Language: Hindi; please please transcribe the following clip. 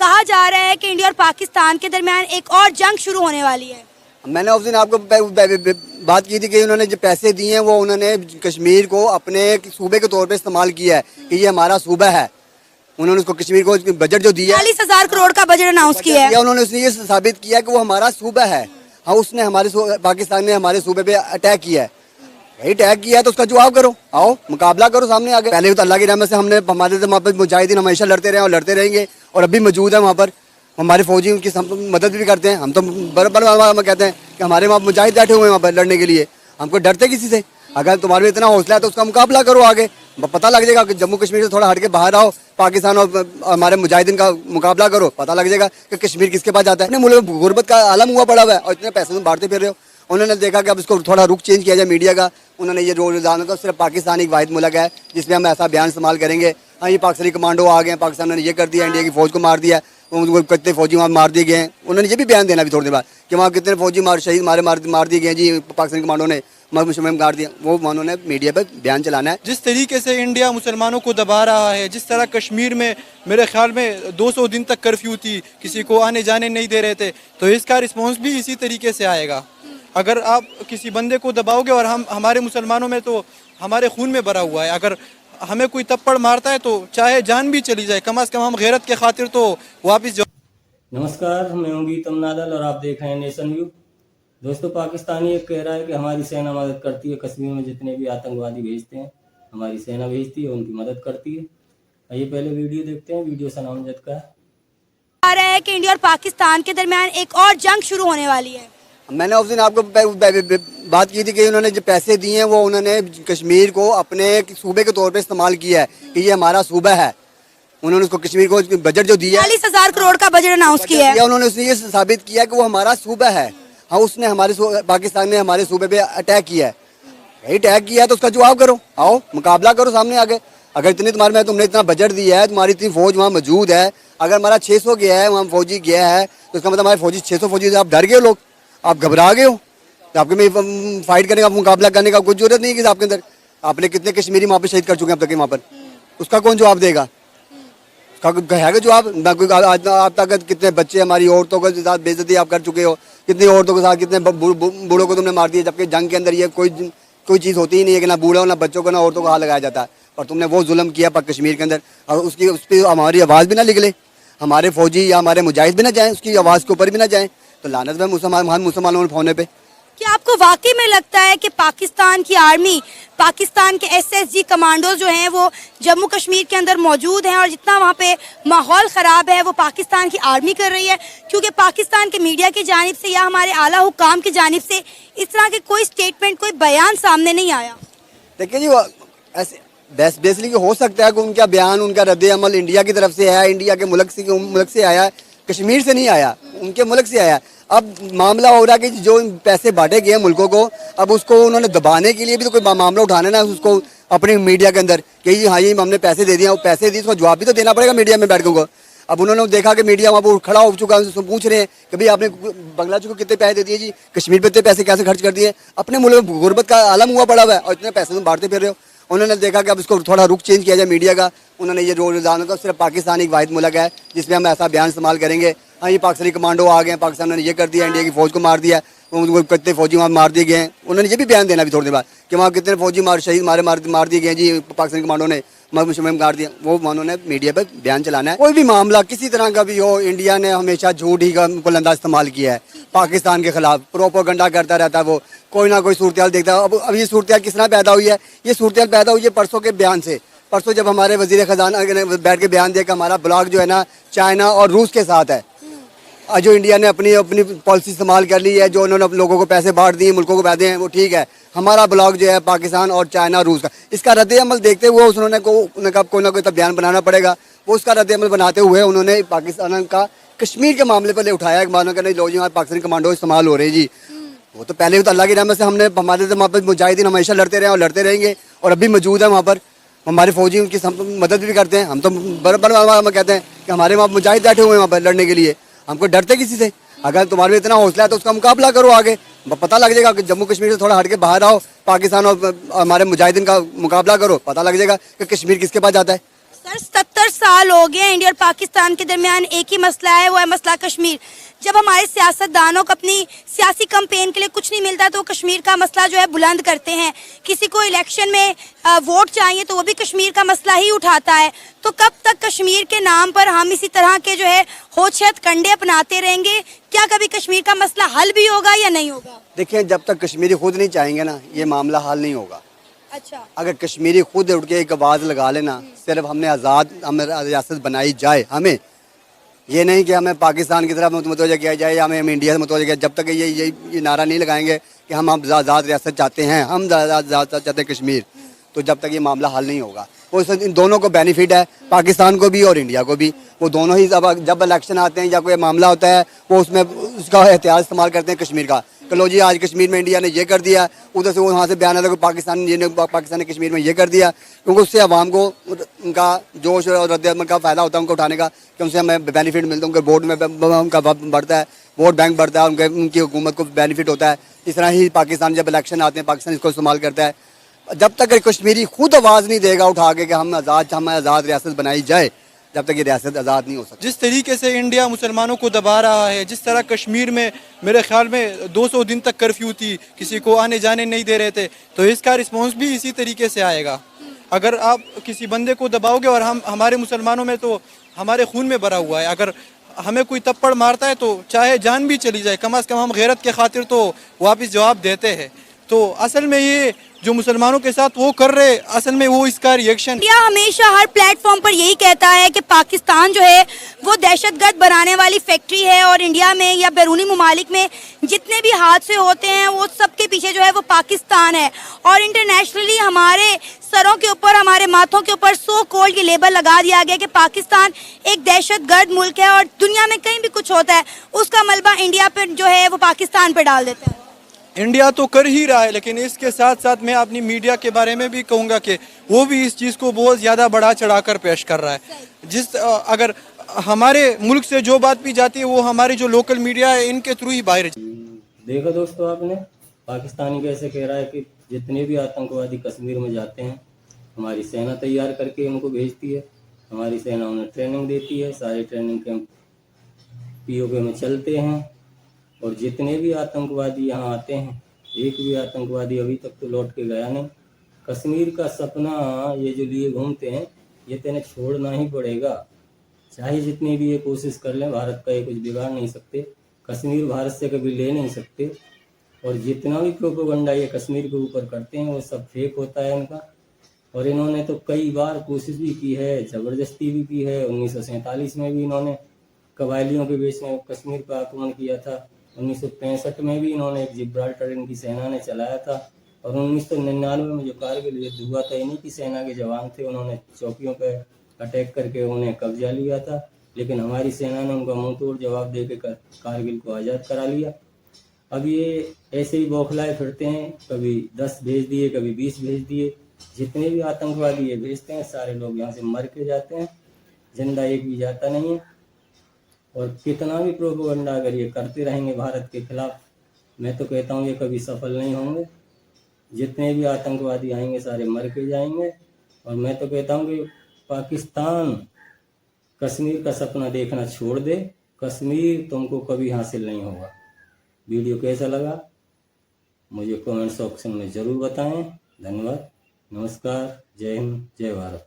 कहा जा रहा है कि इंडिया और पाकिस्तान के दरमियान एक और जंग शुरू होने वाली है। मैंने उस दिन आपको बात की थी कि उन्होंने जो पैसे दिए हैं वो उन्होंने कश्मीर को अपने सूबे के तौर पे इस्तेमाल किया है कि ये हमारा सूबा है। उन्होंने उसको कश्मीर को बजट जो दिया 40,000 करोड़ का बजट अनाउंस किया है। उन्होंने उसने ये साबित किया कि वो हमारा सूबा है। हाँ, उसने पाकिस्तान ने हमारे सूबे पे अटैक किया है। यही अटैक किया है तो उसका जवाब करो, आओ मुकाबला करो सामने आगे। पहले तो अल्लाह की रहमत से हमने हमारे वहाँ पर मुजाहिदीन हमेशा लड़ते रहे और लड़ते रहेंगे और अभी मौजूद है वहाँ पर। हमारे फौजी उनकी मदद भी करते हैं। हम तो बराबर कहते हैं कि हमारे वहाँ मुजाहिद बैठे हुए हैं वहाँ पर लड़ने के लिए। हमको डरते किसी से? अगर तुम्हारे में इतना हौसला है तो उसका मुकाबला करो आगे। पता लग जाएगा कि जम्मू कश्मीर से थोड़ा हट के बाहर आओ, पाकिस्तान और हमारे मुजाहिदीन का मुकाबला करो, पता लग जाएगा कि कश्मीर किसके पास जाता है। अपने मुल्क में गुर्बत का आलम हुआ पड़ा हुआ है और इतने पैसे में बांटते फिर रहे हो। उन्होंने देखा कि अब इसको थोड़ा रुख चेंज किया जाए मीडिया का। उन्होंने ये रोजाना का सिर्फ पाकिस्तान एक वाहिद मुल्क है जिसमें हम ऐसा बयान इस्तेमाल करेंगे, हाँ ये पाकिस्तानी कमांडो आ गए, पाकिस्तान ने ये कर दिया, इंडिया की फौज को मार दिया, कितने फौजी वहाँ मार दिए गए हैं। उन्होंने ये भी बयान देना भी थोड़ी देर बाद कि वहाँ कितने फौजी शहीद मार दिए गए जी, पाकिस्तानी कमांडो ने मार दिया। वो उन्होंने मीडिया पर बयान चलाना है। जिस तरीके से इंडिया मुसलमानों को दबा रहा है, जिस तरह कश्मीर में मेरे ख्याल में 200 दिन तक कर्फ्यू थी, किसी को आने जाने नहीं दे रहे थे, तो इसका रिस्पॉन्स भी इसी तरीके से आएगा। अगर आप किसी बंदे को दबाओगे और हमारे मुसलमानों में तो हमारे खून में भरा हुआ है, अगर हमें कोई तप्पड़ मारता है तो चाहे जान भी चली जाए, कम से कम हम गैरत के खातिर तो वापस जाओ। नमस्कार, मैं हूं गीतम नादल और आप देख रहे हैं नेशन व्यू। दोस्तों, पाकिस्तानी एक कह रहा है कि हमारी सेना मदद करती है, कश्मीर में जितने भी आतंकवादी भेजते हैं हमारी सेना भेजती है, उनकी मदद करती है। आइए पहले वीडियो देखते हैं। वीडियो सना अमजद का है। आ रहा है कि इंडिया और पाकिस्तान के दरमियान एक और जंग शुरू होने वाली है। मैंने उस दिन आपको बात की थी कि उन्होंने जो पैसे दिए हैं वो उन्होंने कश्मीर को अपने सूबे के तौर पे इस्तेमाल किया है कि ये हमारा सूबा है। उन्होंने उसको कश्मीर को बजट जो दिया 40,000 करोड़ का बजट अनाउंस किया है। उन्होंने उसने ये साबित किया कि वो हमारा सूबा है। हाँ, उसने पाकिस्तान ने हमारे सूबे पे अटैक किया है। यही अटैक किया है तो उसका जवाब करो, आओ मुकाबला करो सामने आगे। अगर इतनी तुम्हारे में तुमने इतना बजट दिया है, तुम्हारी इतनी फौज वहाँ मौजूद है, अगर हमारा 600 गया है वहाँ फौजी गया है तो इसका मतलब हमारे फौजी 600 फौजी से आप डर गए हो, लोग आप घबरा गए हो, तो आपके में फाइट करने का मुकाबला करने का कुछ जरूरत नहीं है कि आपके अंदर। आपने कितने कश्मीरी वहाँ पे शहीद कर चुके हैं अब तक वहाँ पर, उसका कौन जवाब देगा? उसका है जवाब? आज आप तक कितने बच्चे हमारी औरतों के साथ बेइज्जती आप कर चुके हो, कितनी औरतों के साथ कितने बूढ़ों को तुमने मार दिया, जबकि जंग के अंदर ये कोई चीज़ होती ही नहीं है कि ना बूढ़ों ना बच्चों को ना औरतों को हाथ लगाया जाता है। और तुमने वो जुल्म किया कश्मीर के अंदर और उस पर हमारी आवाज़ भी ना निकले, हमारे फौजी या हमारे मुजाहिद भी ना जाएँ, उसकी आवाज़ के ऊपर भी ना जाएँ, तो लानत है मुसलमानों होने पे। क्या आपको वाकई में लगता है कि पाकिस्तान की आर्मी, पाकिस्तान के एसएसजी कमांडो जो हैं वो जम्मू कश्मीर के अंदर मौजूद हैं और जितना वहाँ पे माहौल ख़राब है वो पाकिस्तान की आर्मी कर रही है? क्योंकि पाकिस्तान के मीडिया की जानिब से या हमारे आला हुकाम की जानिब से इस तरह के कोई स्टेटमेंट, कोई बयान सामने नहीं आया। देखिए जी, ऐसे बेसिकली हो सकता है कि उनका बयान, उनका रद्द अमल इंडिया की तरफ से है, इंडिया के मुल्क से आया है, कश्मीर से नहीं आया, उनके मुल्क से आया। अब मामला हो रहा है कि जो पैसे बांटे गए मुल्कों को, अब उसको उन्होंने दबाने के लिए भी तो कोई मामला उठाना ना उसको अपनी मीडिया के अंदर कि हाँ ये हमने पैसे दे दिए, वो पैसे दिए, उसको जवाब भी तो देना पड़ेगा मीडिया में बैठ के। अब उन्होंने देखा कि मीडिया वहाँ पर खड़ा हो चुका है, उससे पूछ रहे हैं कि भाई आपने बांग्लादेश को कितने पैसे दे दिए जी, कश्मीर पर इतने पैसे कैसे खर्च कर दिए? अपने मुल्क में गुर्बत का आलम हुआ पड़ा हुआ है और इतने पैसे में बांटते फिर रहे हो। उन्होंने देखा कि अब इसको थोड़ा रुख चेंज किया जाए मीडिया का। उन्होंने ये रोजाना का सिर्फ पाकिस्तान एक वाहिद मुल्क है जिसमें हम ऐसा बयान इस्तेमाल करेंगे, हाँ ये पाकिस्तानी कमांडो आ गए, पाकिस्तान ने ये कर दिया, इंडिया की फौज को मार दिया, कितने फौजी वहाँ मार दिए गए हैं। उन्होंने ये भी बयान देना भी थोड़ी देर बाद कि वहाँ कितने फौजी शहीद मार दिए गए जी, पाकिस्तानी कमांडो ने मार दिया। वो उन्होंने मीडिया पर बयान चलाना है। कोई भी मामला किसी तरह का भी हो, इंडिया ने हमेशा झूठ ही का बुलंदा इस्तेमाल किया है पाकिस्तान के खिलाफ, प्रोपोगंडा करता रहता है वो, कोई ना कोई सूरत देखता है। अब ये सूरत किस तरह पैदा हुई है? ये सूरत पैदा हुई है परसों के बयान से। परसों जब हमारे वजीर खजाना ने बैठ के बयान दिया कि हमारा ब्लॉक जो है ना चाइना और रूस के साथ है, जो इंडिया ने अपनी पॉलिसी इस्तेमाल कर ली है, जो उन्होंने लोगों को पैसे बांट दिए, मुल्कों को पैसे हैं, वो ठीक है। हमारा ब्लॉक जो है पाकिस्तान और चाइना रूस का, इसका रद्द अमल देखते हुए उन्होंने कहा कोई ना कोई तो बयान बनाना पड़ेगा। वो उसका रद्द अमल बनाते हुए उन्होंने पाकिस्तान का कश्मीर के मामले पर ले उठाया, मानो कि नहीं लोग यहाँ पाकिस्तानी कमांडो इस्तेमाल हो रहे जी। वो तो पहले तो अल्लाह की रहमत से हमने हमारे वहाँ पर मुजाहिदीन हमेशा लड़ते रहे और लड़ते रहेंगे और अभी मौजूद है वहाँ पर। हमारे फौजी उनकी मदद भी करते हैं। हम तो बराबर कहते हैं कि हमारे वहाँ मुजाहिद बैठे हुए हैं वहाँ पर लड़ने के लिए। हमको डरते किसी से? अगर तुम्हारे में इतना हौसला है तो उसका मुकाबला करो आगे। पता लग जाएगा कि जम्मू कश्मीर से थोड़ा हट के बाहर आओ, पाकिस्तान और हमारे मुजाहिदीन का मुकाबला करो, पता लग जाएगा कि कश्मीर किसके पास जाता है। सर 70 साल हो गए इंडिया और पाकिस्तान के दरमियान एक ही मसला है, वो है मसला कश्मीर। जब हमारे सियासतदानों को अपनी सियासी कैंपेन के लिए कुछ नहीं मिलता तो वो कश्मीर का मसला जो है बुलंद करते हैं। किसी को इलेक्शन में वोट चाहिए तो वो भी कश्मीर का मसला ही उठाता है। तो कब तक कश्मीर के नाम पर हम इसी तरह के जो है होशत कंडे अपनाते रहेंगे? क्या कभी कश्मीर का मसला हल भी होगा या नहीं होगा? देखिए, जब तक कश्मीरी खुद नहीं चाहेंगे ना, ये मामला हल नहीं होगा। अच्छा, अगर कश्मीरी खुद उठ के एक आवाज़ लगा लेना, सिर्फ हमें रियासत बनाई जाए, हमें ये नहीं कि हमें पाकिस्तान की तरफ मुतवज्जह किया जाए या हमें इंडिया से मुतवज्जह किया। जब तक ये नारा नहीं लगाएंगे कि हम आज़ाद रियासत चाहते हैं, हम आज़ाद चाहते हैं कश्मीर, तो जब तक ये मामला हल नहीं होगा। वो इन दोनों को बेनिफिट है, पाकिस्तान को भी और इंडिया को भी। वो दोनों ही जब इलेक्शन आते हैं या कोई मामला होता है, वो उसमें उसका एहतियात इस्तेमाल करते हैं कश्मीर का। लो जी, आज कश्मीर में इंडिया ने ये कर दिया, उधर से वहाँ से बयान आता है कि पाकिस्तान ने कश्मीर में ये कर दिया, क्योंकि उससे अवाम को उनका जोश और रद्द का फ़ायदा होता है उनको उठाने का, कि उनसे हमें बेनिफिट मिलता है, उनके वोट में उनका बढ़ता है, वोट बैंक बढ़ता है, उनकी हुकूमत को बेनिफिट होता है। इस तरह ही पाकिस्तान जब इलेक्शन आते हैं, पाकिस्तान इसको इस्तेमाल करता है। जब तक कश्मीरी खुद आवाज़ नहीं देगा उठा के कि हमें आज़ाद रियासत बनाई जाए, जब तक ये रियासत आज़ाद नहीं हो सकती। जिस तरीके से इंडिया मुसलमानों को दबा रहा है, जिस तरह कश्मीर में मेरे ख्याल में 200 दिन तक कर्फ्यू थी, किसी को आने जाने नहीं दे रहे थे, तो इसका रिस्पॉन्स भी इसी तरीके से आएगा। अगर आप किसी बंदे को दबाओगे, और हमारे मुसलमानों में तो हमारे खून में भरा हुआ है, अगर हमें कोई थप्पड़ मारता है तो चाहे जान भी चली जाए, कम से कम हम गैरत के खातिर तो वापस जवाब देते हैं। तो असल में ये जो मुसलमानों के साथ वो कर रहे, असल में वो इसका रिएक्शन। इंडिया हमेशा हर प्लेटफॉर्म पर यही कहता है कि पाकिस्तान जो है वो दहशतगर्द बनाने वाली फैक्ट्री है, और इंडिया में या बैरूनी ममालिक में जितने भी हादसे होते हैं वो सबके पीछे जो है वो पाकिस्तान है। और इंटरनेशनली हमारे सरों के ऊपर, हमारे माथों के ऊपर सो कॉल्ड ये लेबल लगा दिया गया कि पाकिस्तान एक दहशतगर्द मुल्क है, और दुनिया में कहीं भी कुछ होता है उसका मलबा इंडिया पर जो है वो पाकिस्तान पर डाल देता है। इंडिया तो कर ही रहा है, लेकिन इसके साथ साथ मैं अपनी मीडिया के बारे में भी कहूँगा कि वो भी इस चीज़ को बहुत ज़्यादा बढ़ा चढ़ाकर पेश कर रहा है। अगर हमारे मुल्क से जो बात भी जाती है वो हमारी जो लोकल मीडिया है इनके थ्रू ही बाहर। देखो दोस्तों, आपने पाकिस्तानी कैसे कह रहा है कि जितने भी आतंकवादी कश्मीर में जाते हैं हमारी सेना तैयार करके उनको भेजती है, हमारी सेना उन्हें ट्रेनिंग देती है, सारे ट्रेनिंग कैंप POK में चलते हैं, और जितने भी आतंकवादी यहाँ आते हैं, एक भी आतंकवादी अभी तक तो लौट के गया नहीं। कश्मीर का सपना ये जो लिए घूमते हैं, ये तो इन्हें छोड़ना ही पड़ेगा, चाहे जितनी भी ये कोशिश कर लें, भारत का ये कुछ बिगाड़ नहीं सकते, कश्मीर भारत से कभी ले नहीं सकते। और जितना भी प्रोपेगेंडा ये कश्मीर के ऊपर करते हैं वो सब फेक होता है इनका। और इन्होंने तो कई बार कोशिश भी की है, ज़बरदस्ती भी की है। 1947 में भी इन्होंने कबायलियों के बीच में कश्मीर पर आक्रमण किया था। 1965 में भी इन्होंने एक जिब्राल्टर इनकी सेना ने चलाया था, और 1999 में जो कारगिल युद्ध हुआ था, इन्हीं की सेना के जवान थे, उन्होंने चौकियों पर अटैक करके उन्हें कब्जा लिया था, लेकिन हमारी सेना ने उनका मुंह तोड़ जवाब दे के कारगिल को आज़ाद करा लिया। अब ये ऐसे ही बौखलाए फिरते हैं, कभी 10 भेज दिए, कभी 20 भेज दिए। जितने भी आतंकवादी ये भेजते हैं सारे लोग यहाँ से मर के जाते हैं, जिंदा एक भी जाता नहीं है। और कितना भी प्रोपेगेंडा अगर ये करते रहेंगे भारत के खिलाफ, मैं तो कहता हूँ ये कभी सफल नहीं होंगे। जितने भी आतंकवादी आएंगे सारे मर के जाएंगे। और मैं तो कहता हूँ कि पाकिस्तान कश्मीर का सपना देखना छोड़ दे, कश्मीर तुमको कभी हासिल नहीं होगा। वीडियो कैसा लगा मुझे कमेंट सेक्शन में ज़रूर बताएं। धन्यवाद, नमस्कार, जय हिंद, जय भारत।